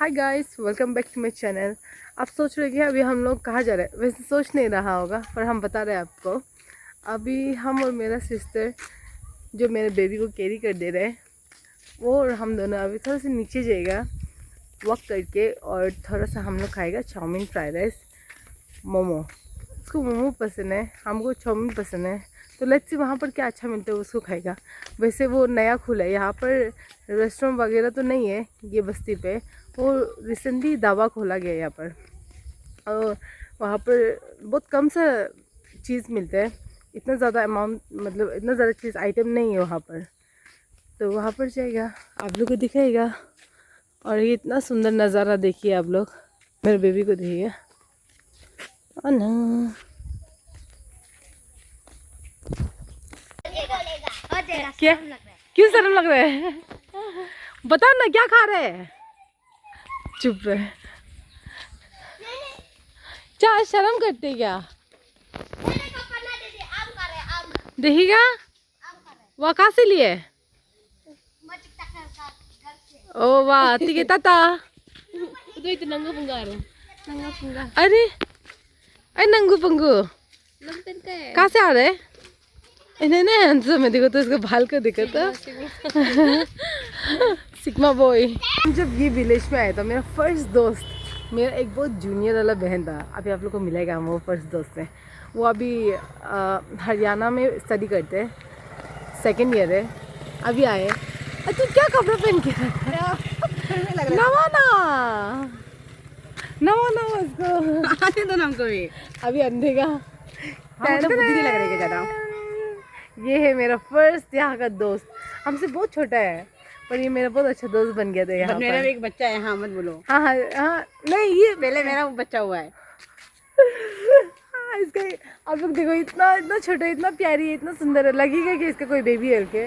Hi guys, welcome back to my channel. आप सोच रहे कि अभी हम लोग कहाँ जा रहे हैं। वैसे सोच नहीं रहा होगा, पर हम बता रहे हैं आपको। अभी हम और मेरा सिस्टर जो मेरे बेबी को कैरी कर दे रहे हैं, वो और हम दोनों अभी थोड़ा सा नीचे जाएगा वॉक करके, और थोड़ा सा हम लोग खाएगा चाउमीन, फ्राइड राइस, मोमो। उसको मोमो पसंद है, हमको चाउमीन पसंद है, तो लेट्स सी वहाँ पर क्या अच्छा मिलता है उसको खाएगा। वैसे वो नया खुला है यहाँ पर, रेस्टोरेंट वगैरह तो नहीं है ये बस्ती पे। वो रिसेंटली दावा खोला गया है यहाँ पर, और वहाँ पर बहुत कम सा चीज़ मिलता है। इतना ज़्यादा अमाउंट, मतलब इतना ज़्यादा चीज़ आइटम नहीं है वहाँ पर। तो वहाँ पर जाएगा, आप लोग को दिखाएगा। और ये इतना सुंदर नज़ारा देखिए आप लोग, मेरे बेबी को देखिए। ना क्या, क्यों शर्म लग रहा है? बताओ ना क्या खा रहे हैं। चुप रहे, क्या शर्म करते क्या? देखिएगा वो कहाँ से लिए? ओ वाह, ठीक है ताता। तो इतना नंगा पंगा रहे, नंगा पंगा। अरे अरे नंगू पंगू कहाँ से आ रहे? नहीं नहीं आंसर में देखो तो इसका बाल को देखो तो। Sigma boy. जब ये विलेज में आया था, मेरा फर्स्ट दोस्त, मेरा एक बहुत जूनियर वाला बहन था। अभी आप लोग को मिलेगा वो फर्स्ट दोस्त है। वो अभी हरियाणा में स्टडी करते हैं, सेकेंड ईयर है। अभी आए। तू क्या कपड़ा पहन के नवा ना नवा ना उसको आने दो ना हमको भी। अभी अंधेगा। हमको बुद्धि नहीं लग रही है ज़्यादा। ये है मेरा फर्स्ट यहाँ का दोस्त। हमसे बहुत छोटा है, पर ये मेरा बहुत अच्छा दोस्त बन गया था यहाँ मेरा पर। भी एक बच्चा है, हाँ मत बोलो। हाँ हाँ हाँ, नहीं ये पहले मेरा बच्चा हुआ है। हाँ, इसका आप लोग देखो, इतना इतना छोटा, इतना प्यारी है, इतना सुंदर है। लगेगा कि इसका कोई बेबी है के।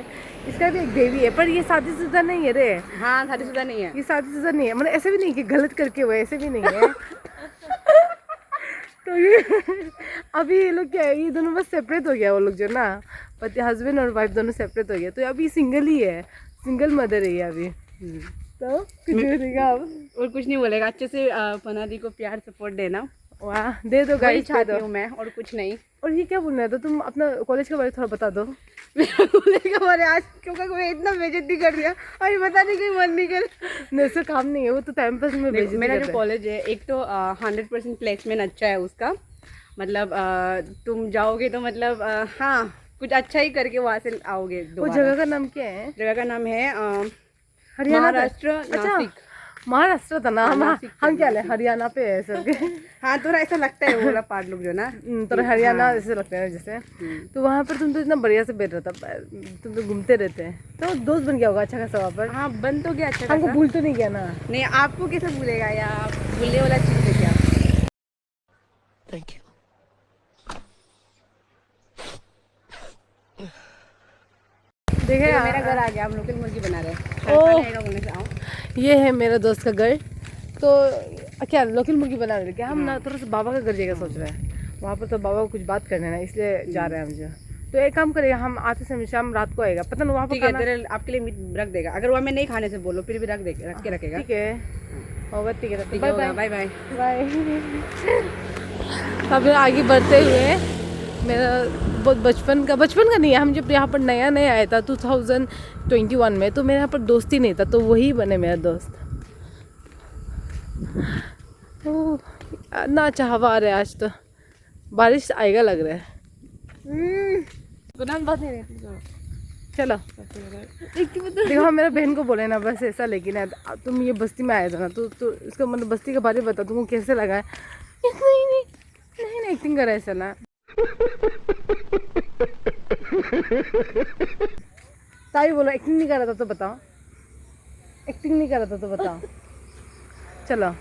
इसका भी एक बेबी है, पर ये शादीशुदा नहीं है रे। हाँ शादीशुदा नहीं है। ये शादीशुदा नहीं है, मतलब ऐसे भी नहीं कि गलत करके हुआ है, ऐसे भी नहीं है। तो ये अभी ये लोग क्या है, ये दोनों बस सेपरेट हो गया। वो लोग जो ना पति, हस्बैंड और वाइफ दोनों सेपरेट हो गया, तो अभी सिंगल ही है, सिंगल मदर है ये अभी। तो कुछ बोलेगा अब? और कुछ नहीं बोलेगा। अच्छे से पनादी को प्यार सपोर्ट देना। वाह, दे दो गाइस, चाहती हूँ मैं, और कुछ नहीं। और ये क्या बोलना है, तो तुम अपना कॉलेज के बारे में थोड़ा बता दो। मेरे आज क्योंकि मैं इतना बेइज्जती कर दिया, अभी बता नहीं, कोई मन नहीं कर। नहीं, उसका काम नहीं है, वो तो टाइम पास में बेइज्जती मेरा करता जो है। कॉलेज है, एक तो 100% प्लेसमेंट अच्छा है उसका। मतलब तुम जाओगे तो मतलब हाँ कुछ अच्छा ही करके वहाँ से आओगे वो दोबारा। जगह का नाम क्या है? जगह का नाम है हरियाणा का? महाराष्ट्र, अच्छा, नासिक। महाराष्ट्र था ना। नासिक हम क्या ले, हरियाणा पे है सब के। हाँ थोड़ा ऐसा लगता है वो वाला पार्ट लोग जो ना। तो हरियाणा जैसे लगता है जैसे। तो वहाँ पर तुम तो इतना बढ़िया से बैठ रहा था, तुम तो घूमते रहते हैं, तो दोस्त बन गया होगा अच्छा खासा वहाँ पर। हाँ बन तो गया अच्छा हमको खासा। भूल तो नहीं गया ना? नहीं, आपको कैसे भूलेगा, या आप भूलने वाला चीज़ है क्या? Thank you. देखे मेरा घर आ गया, हम लोकल मुर्गी बना रहे हैं। ओह। खाने आएगा बोलने से आओ। ये है मेरा दोस्त का घर। तो क्या लोकल मुर्गी बना रहे क्या? हम ना थोड़ा सा बाबा का घर जाएगा सोच रहे हैं। वहाँ पर तो बाबा को कुछ बात करना है ना, इसलिए जा रहे हैं हम जो। तो एक काम करेगा, हम आते समय शाम रात को आएगा, पता ना वहाँ पर ठीक है, खाना। तेरे आपके लिए मीट रख देगा। अगर वहाँ में नहीं खाने से बोलो, फिर भी रख के रखेगा। ठीक है, होगा, ठीक है, ठीक बाय है, बाय बाय बाय। बाय। अब आगे बढ़ते हुए, मेरा बहुत बचपन का नहीं है। हम जब यहाँ पर नया नया आया था 2021 में, तो मेरे यहाँ पर दोस्त ही नहीं था, तो वही बने मेरा दोस्त। ओह, ना अच्छा हवा आ रहा है आज, तो बारिश आएगा लग रहा है। बात नहीं रहती। चलो देखो, हम मेरा बहन को बोले ना बस ऐसा, लेकिन तुम ये बस्ती में आया था ना, तो इसका मतलब बस्ती के बारे में बता, तुमको कैसे लगा है? नहीं नहीं नहीं नहीं, एक्टिंग करा ऐसा ना। ताई बोलो, एक्टिंग नहीं कर रहा था तो बताओ, एक्टिंग नहीं कर रहा था तो बताओ। चलो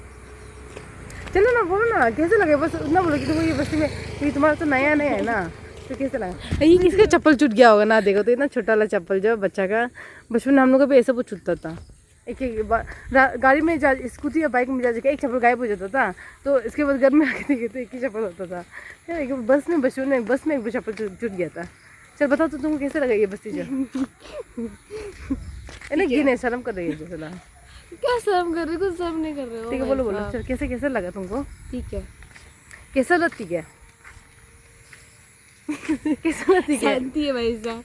चलो ना, बोलो ना कैसे लगे, बस उतना बोलो कि तुम ये बस्ती में, ये तुम्हारा तो नया नया है ना, तो कैसे लगा? ये किसका चप्पल छूट गया होगा ना, देखो तो इतना छोटा वाला चप्पल जो बच्चा का, बचपन में हम लोग का भी ऐसा कुछ छूटता था। एक गाड़ी में जा, स्कूटी या बाइक में जा एक चप्पल गायब हो जाता था, तो इसके बाद घर में आके देखे तो एक ही चप्पल होता था। फिर बस में एक चप्पल छूट गया था। चल बताओ तो तुमको कैसे लगा ये बस्ती जो? है ना, गिने शर्म कर रही है जो। क्या शर्म कर रहे हो? कुछ शर्म नहीं कर रहे हो। ठीक है बोलो बोलो, चल कैसे कैसे लगा तुमको? ठीक है। कैसा लगती है? कैसा लगती है? शांति है भाई साहब,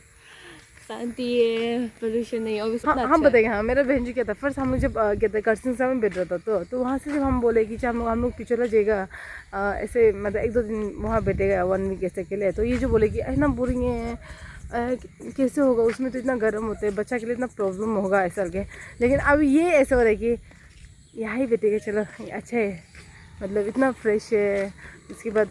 शांति है, पोल्यूशन नहीं है। हाँ हम बताएंगे। हाँ मेरा बहन जी क्या था, फर्स्ट हम लोग जब कहते करसिंग में बैठ रहा था तो वहाँ से जब हम बोले कि हम लोग पिछला जाएगा ऐसे मतलब 1-2 दिन वहाँ बैठेगा 1 वीक ऐसे के लिए, तो ये जो बोले कि अरे ना बोरिंग है, कैसे होगा, उसमें तो इतना गर्म होता है, बच्चा के लिए इतना प्रॉब्लम होगा ऐसा के। लेकिन अब ये ऐसा हो रहा है कि यहाँ ही बैठेगा, चलो अच्छा है, मतलब इतना फ्रेश है। उसके बाद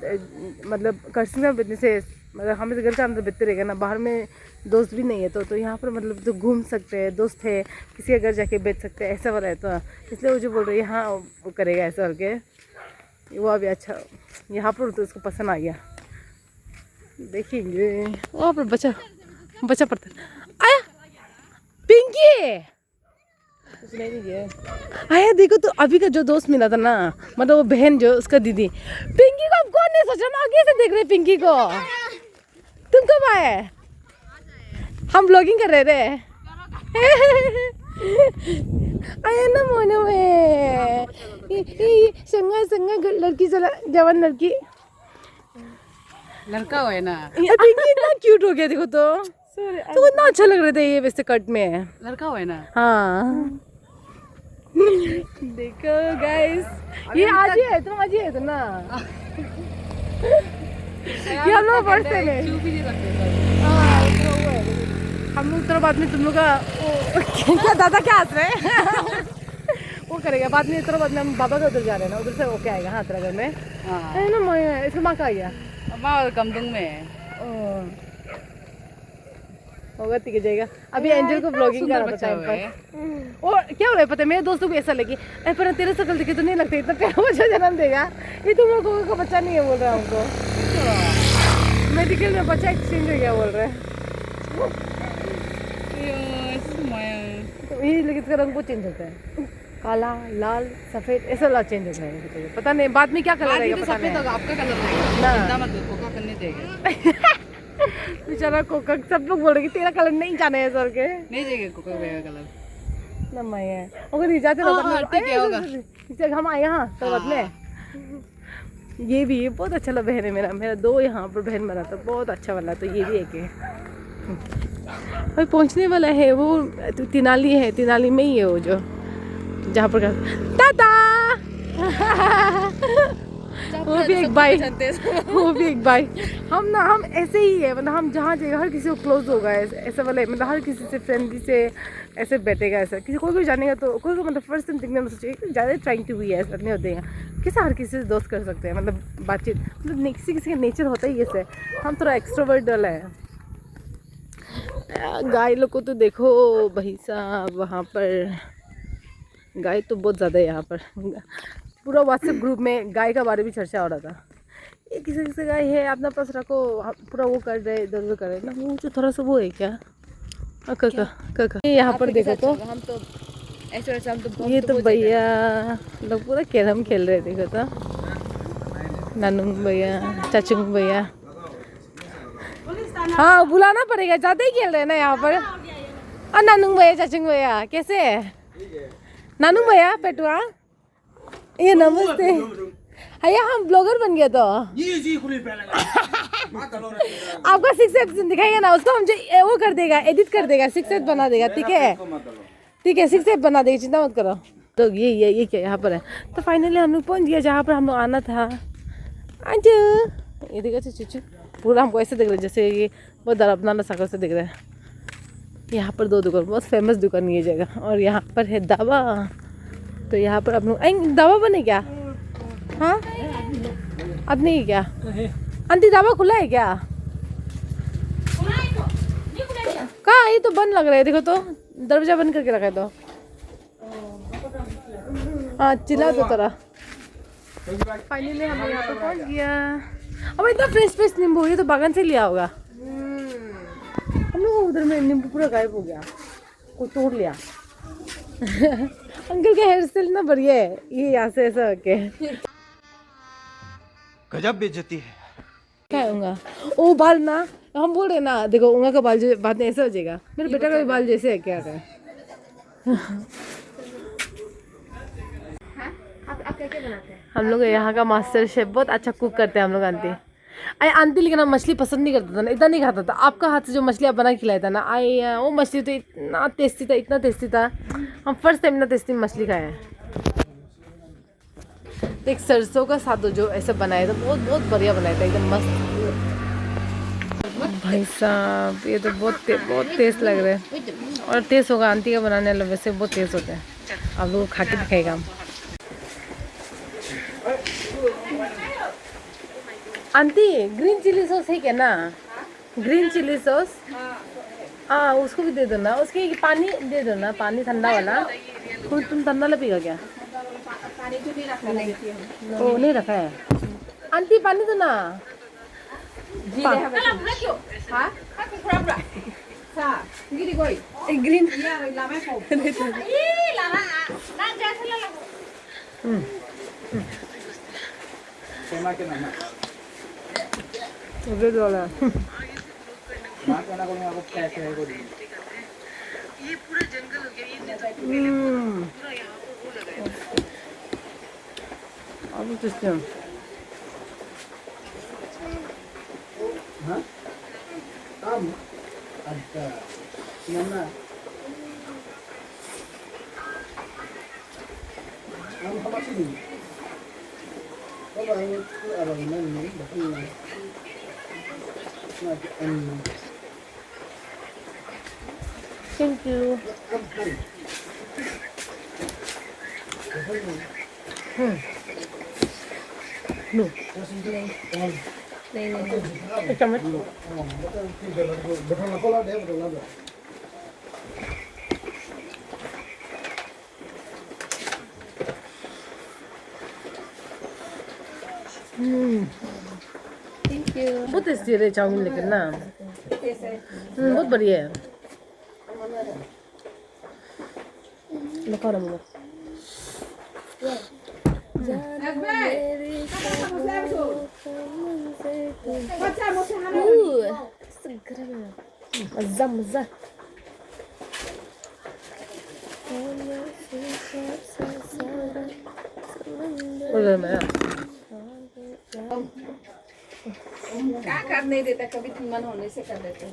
मतलब करसिंग में बैठने से मतलब हमें तो घर का अंदर बैठते रहेगा ना, बाहर में दोस्त भी नहीं है तो यहाँ पर मतलब तो घूम सकते हैं, दोस्त है, किसी के घर जाके बैठ सकते हैं, ऐसा वाला है। तो इसलिए वो जो बोल रहे हैं यहाँ वो करेगा ऐसा करके, वो अभी अच्छा यहाँ पर तो उसको पसंद आ गया। देखेंगे वहाँ पर बच्चा पड़ता आया पिंकी आया। देखो तो अभी का जो दोस्त मिला था ना, मतलब वो बहन जो उसका दीदी, पिंकी को अब कौन नहीं सोच रहा, आगे से देख रहे पिंकी को। तुम कब आए? हम ब्लॉगिंग कर रहे थे। आया ना मोनो में संगा लड़की चला, जवान लड़की लड़का हो है ना, पिंकी इतना क्यूट हो गया देखो तो इतना अच्छा लग रहा था ये वैसे कट में। लड़का हो है ना। हाँ देखो गाइस, ये आज ही है, तुम आज ही है तो ना। ये हम लोग फर्स्ट टाइम है। हम लोग उत्तर बाद में तुम लोग का क्या दादा क्या हंस रहे हैं? वो करेगा बाद में, उत्तर बाद में हम बाबा का उधर जा रहे हैं ना, उधर से ओके आएगा। हाँ तेरा घर में है ना, मैं इसमें माँ का आ गया कमदुंग में होगा, ठीक है जाएगा। अभी एंजल को ब्लॉगिंग कर रहा था टाइम पर। और क्या हो रहा है पता है, मेरे दोस्तों को ऐसा लगी अरे पर तेरे शक्ल देखे तो नहीं लगता इतना प्यारा बच्चा जन्म देगा, ये तुम लोगों का बच्चा नहीं है बोल रहा है हमको। मेडिकल में बच्चा एक्सचेंज हो गया बोल रहे हैं। तो ये लेकिन इसका रंग बहुत चेंज होता है, काला लाल सफेद ऐसा वाला चेंज होता है। पता नहीं बाद में क्या कलर रहेगा, पता नहीं। आपका कलर रहेगा मत कोका करने देगा। बेचारा कोका, सब लोग बोल रहे कि तेरा कलर नहीं जाने है सर के, नहीं देगा कोका का कलर ना मैं है अगर नहीं जाते ना ठीक है होगा। हम आए यहाँ तो बाद में। ये भी बहुत अच्छा लगा बहन है मेरा 2 यहाँ पर बहन बना था, बहुत अच्छा वाला। तो ये भी एक है अभी पहुँचने वाला है, वो तो तिनाली है, तिनाली में ही है वो जो जहाँ पर टाटा। वो भी एक भाई, वो भी एक भाई। हम ऐसे ही है, मतलब हम जहाँ जाएगा हर किसी को क्लोज होगा ऐसा वाला है, मतलब हर किसी से फ्रेंडली से ऐसे बैठेगा ऐसा। किसी कोई जानेगा तो कोई मतलब फर्स्ट टाइम दिखने में सोचेगा ज़्यादा ट्राइंग टू भी है, ऐसा नहीं होते हैं। कैसे हर किसी से दोस्त कर सकते हैं, मतलब बातचीत, मतलब किसी का नेचर होता ही ऐसे। हम थोड़ा एक्सट्रोवर्ट वाला है। गाय लोग को तो देखो भाई साहब, वहाँ पर गाय तो बहुत ज़्यादा है यहाँ पर। पूरा व्हाट्सएप ग्रुप में गाय का बारे में चर्चा हो रहा था, ये किसी गाय है अपना पास रखो, पूरा वो कर रहे इधर उधर कर रहे ना। वो जो थोड़ा सा वो है क्या काका यहाँ पर देखो तो हम तो ऐसे हम तो ये तो भैया लोग पूरा कैरम खेल रहे देखो तो, नानू भैया चाचू भैया। हाँ बुलाना पड़ेगा, ज़्यादा ही खेल रहे हैं ना यहाँ पर। और नानू भैया चाचू भैया कैसे है? नानू भैया पेटुआ ये नमस्ते। भैया हम ब्लॉगर बन गया तो आपका 6 एप्स दिखाएगा ना, उसको हम जो वो कर देगा, एडिट कर देगा, 6 एप बना देगा। ठीक है ठीक है, 6 एप बना देगा, चिंता मत करो। तो ये क्या यहाँ पर है। तो फाइनली हम लोग पहुँच गया जहाँ पर हम लोग आना था। आज ये देखा चूचू पूरा हमको ऐसे देख रहे जैसे ये बहुत अपना शक्ल से देख रहे हैं। यहाँ पर 2 दुकान, बहुत फेमस दुकान ये जगह। और यहाँ पर है दावा, तो यहाँ पर आप लोग दावा बने क्या? हाँ अब नहीं क्या आंटी, दावा खुला है क्या? कहाँ? ये तो बंद लग रहा है, देखो तो दरवाजा बंद करके रखा है। तो हाँ चिल्ला दो तरह। फाइनली हम यहाँ पर पहुँच गया। अब इतना फ्रेश नींबू, ये तो बागान से लिया होगा। हम लोग उधर में नींबू पूरा गायब हो गया, को तोड़ लिया। अंकल का हेयर स्टाइल ना बढ़िया है, ये यहाँ से ऐसा के गजब बेइज्जती है। क्या होगा ओ बाल ना, हम बोल रहे ना देखो उंगा का बाल जो बाद में ऐसा हो जाएगा। मेरे बेटा का भी बाल जैसे है क्या है। हम लोग यहाँ का मास्टर शेफ बहुत अच्छा कुक करते हैं हम लोग आंटी। अरे आंटी लेकिन हम मछली पसंद नहीं करता था ना, इतना नहीं खाता था। आपका हाथ से जो मछली आप बना के खिलाया था ना, आई वो मछली तो इतना टेस्टी था, इतना टेस्टी था। हम फर्स्ट टाइम इतना टेस्टी मछली खाए हैं। एक सरसों का सादो जो ऐसा बनाया था, बहुत बहुत बढ़िया बनाया था, एकदम मस्त। भाई साहब ये तो बहुत टेस्ट लग रहा है। और टेस्ट होगा आंटी का बनाने वाला, वैसे बहुत टेस्ट होता है। आप लोग खा के दिखाएगा हम। आंटी ग्रीन चिली सॉस है क्या ना? ग्रीन चिली सॉस हाँ उसको भी दे दो ना। उसके पानी दे दो ना, पानी ठंडा वाला। तुम ठंडा वाला पिएगा क्या? ओ नहीं रखा है आंटी, पानी दो ना। ग्रीन रेड वाला अभी तो थैंक यू। नो एक चम्मच। Thank you. बहुत टेस्टी है चाउमीन लेकिन ना, बहुत बढ़िया है। देखो ना मुझे मजा मजा। क्या कर नहीं देता, कभी तुम मन होने से कर देते हैं।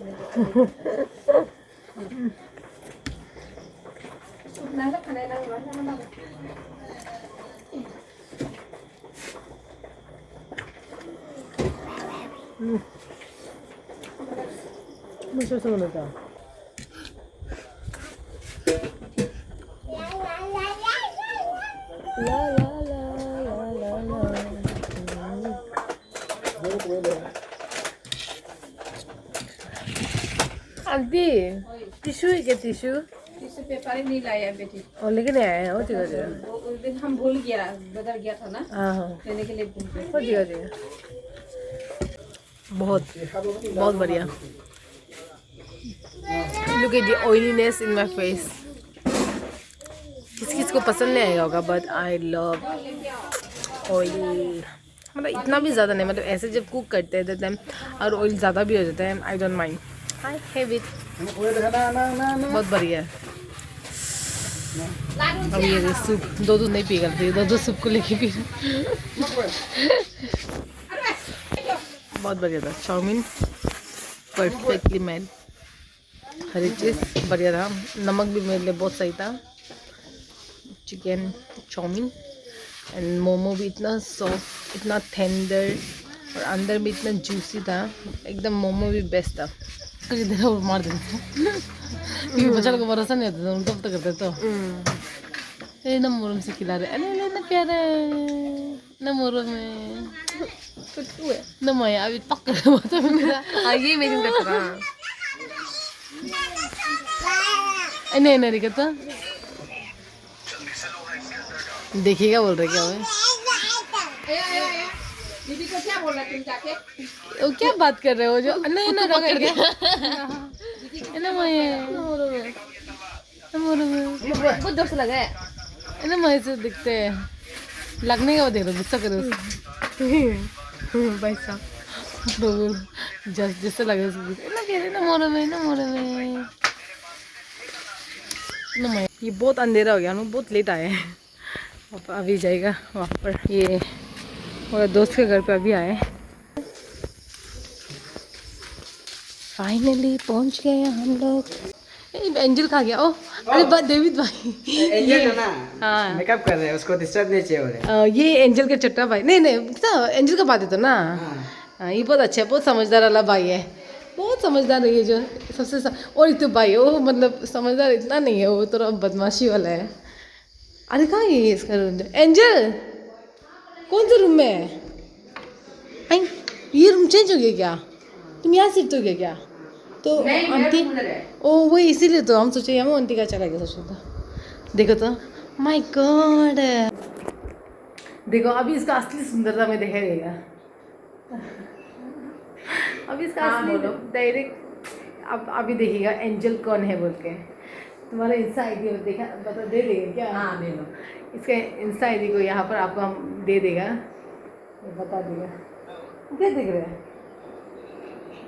मुझे सुन लेता आंटी टिश्यू है क्या? टिश्यू पेपर ही नहीं लाया बेटी। और लेके नहीं आए हैं। हो ठीक है, उस दिन हम भूल गया, बदल गया था ना, हाँ हाँ लेने के लिए भूल गए। हो ठीक है। बहुत बहुत बढ़िया। Look at the oiliness in my face. किस को पसंद नहीं आएगा होगा, बट आई लव ऑयली। मतलब इतना भी ज़्यादा नहीं, मतलब ऐसे जब कुक करते हैं टाइम और ऑयल ज़्यादा भी हो जाता है, I don't mind, I have it. बहुत बढ़िया है। अब ये सूप दो नहीं पी करती, दो सूप को लेके पी। बहुत बढ़िया था चाउमीन, परफेक्टली मेड, हर एक चीज़ बढ़िया था। नमक भी मेरे लिए बहुत सही था। चिकन चाउमीन एंड मोमो भी इतना सॉफ्ट, इतना टेंडर और अंदर भी इतना जूसी था, एकदम मोमो भी बेस्ट था। कभी देर और मार देते क्योंकि बच्चा को भरोसा नहीं होता, उनको पता करते तो ना मोरम से खिला रहे, अरे ना प्यारा ना मोरम में ना मैं अभी पक कर ये मेकिंग करता था। नहीं नहीं कहता देखिएगा बोल रहे क्या हुआ? दीदी को क्या बोल रहा तुम जाके? वो क्या बात कर रहे हो जो नहीं ना कर क्या ना मैं बहुत जोर से लगा है ना मैं से दिखते हैं लगने का देख रहा गुस्सा कर रहे भाई साहब जैसे लगे ना कह रहे ना मोरे में ना मैं। ये बहुत अंधेरा हो गया, हम लोग बहुत लेट आए हैं अब अभी जाएगा वहाँ पर। ये मेरे दोस्त के घर पे अभी आए, फाइनली पहुँच गए हम लोग। एंजल कहाँ गया? ओ अरे डेविड भाई, एंजल है ना, हाँ मेकअप कर रहे हैं, उसको डिस्टर्ब नहीं चाहिए हो रहे। ये एंजल के छोटा भाई। नहीं नहीं तो एंजल का बात है तो ना। हाँ ये बहुत अच्छा है, बहुत समझदार वाला भाई है, बहुत समझदार है ये जो और एक तो भाई वो मतलब समझदार इतना नहीं है, वो थोड़ा बदमाशी वाला है। अरे कहाँ है ये इसका रूम? एंजल कौन से रूम में है? आई, ये रूम चेंज हो गया क्या? तुम यहाँ शिफ्ट हो गया क्या? तो आंटी ओ वही इसीलिए तो हम सोचे हम आंटी का चला गया सोचा था। देखो तो माय गॉड, देखो अभी इसका असली सुंदरता में दिखाई देगा। अभी इसका असली डायरेक्ट अब अभी देखिएगा एंजल कौन है बोल के। तुम्हारा इंस्टा आईडी देखा बता दे देगा क्या? हाँ दे दो, इसका इंस्टा आईडी को यहाँ पर आपको हम दे देगा, बता देगा। क्या देख रहे हैं?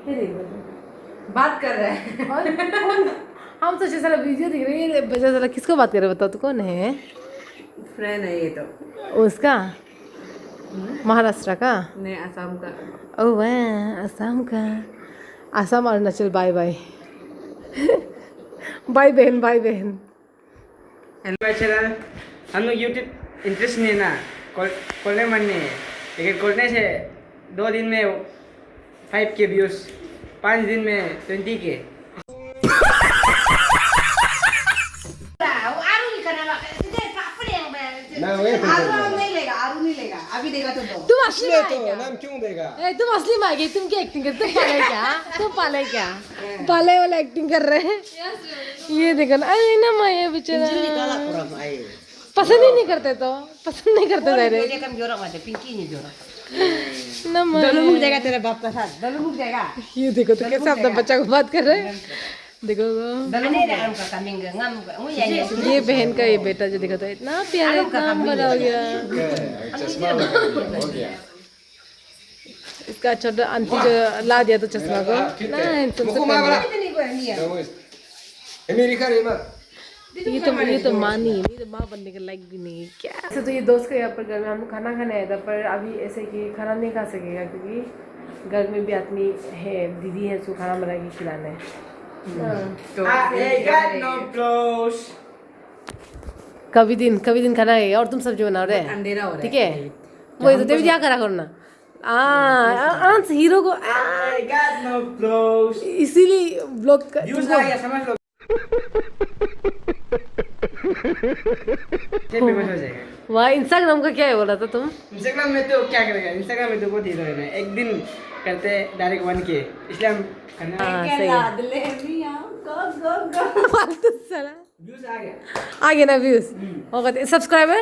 क्या देख रहे हैं? बात कर रहे हैं और हम सोचे सारा वीडियो देख रहे हैं, बजा सारा किसको बात कर रहे हैं बताओ तो? कौन है? फ्रेंड है ये तो, उसका महाराष्ट्र का? नहीं असम का। ओह वाह असम का। Assam Arunachal bye bye bye बहन बाय बहन। हेलो चैनल, हम लोग यूट्यूब इंटरेस्ट नहीं है ना, खोलने मन नहीं है, लेकिन खोलने से 2 दिन में 5K व्यूज, 5 दिन में 20K। अभी देगा तो दो। तुम असली में आए क्या? नाम क्यों देगा? तुम असली में आ गई, तुम क्या एक्टिंग करते? तुम पाले क्या? तुम पाले क्या? पाले वाला एक्टिंग कर रहे हैं। ये देखो ना, अरे ना माया बेचारा पसंद ही नहीं करते, तो पसंद नहीं करते डायरेक्ट ना माया। जाएगा तेरे बाप का साथ, दलमुख जाएगा। ये देखो तो कैसे अपना बच्चा को बात कर रहे हैं, देखो ये बहन का ये बेटा जो देखो तो इतना प्यारा, इतना बड़ा हो गया। चश्मा हो गया। इसका छोटा आंटी जो ला दिया तो चश्मा को ना तुमसे अमेरिका रे मत। ये तो माँ नहीं, ये तो माँ बनने के लायक भी नहीं है क्या। ऐसे तो ये दोस्त के यहाँ पर घर में हम खाना खाने आया था, पर अभी ऐसे कि खाना नहीं खा सकेगा क्योंकि घर में भी आदमी है, दीदी है, उसको खाना बना के खिलाना है। कभी दिन खाना है और तुम सब्जी बना रहे हैं, अंधेरा हो रहा है, ठीक है? वही तो देवी क्या करा करो ना। अंश हीरो को इसीलिए ब्लॉक समझ लो। फेमस हो जाएगा। वाह, इंस्टाग्राम का क्या है बोला था तुम? इंस्टाग्राम में तो क्या करेगा, इंस्टाग्राम में तो बहुत हीरो है ना, एक दिन करते डायरेक्ट 1K, इसलिए हम करना। हाँ सही है। फालतू साला व्यूज आ गया, आ गया ना व्यूज होगा सब्सक्राइबर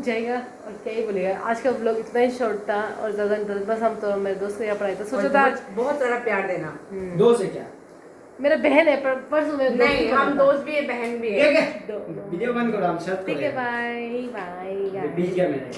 जाएगा। और क्या ही बोलेगा, आज का ब्लॉग इतना ही शॉर्ट था और ज़्यादा इंटरेस्ट, बस हम तो मेरे दोस्त को यहाँ पढ़ाई था, सोचा था बहुत सारा प्यार देना। 2 से क्या, मेरा बहन है पर परसों मेरे नहीं, हम दोस्त भी है, बहन भी है। वीडियो बंद करो, हम सब ठीक है, बाय बाय। बीच गया मेरे।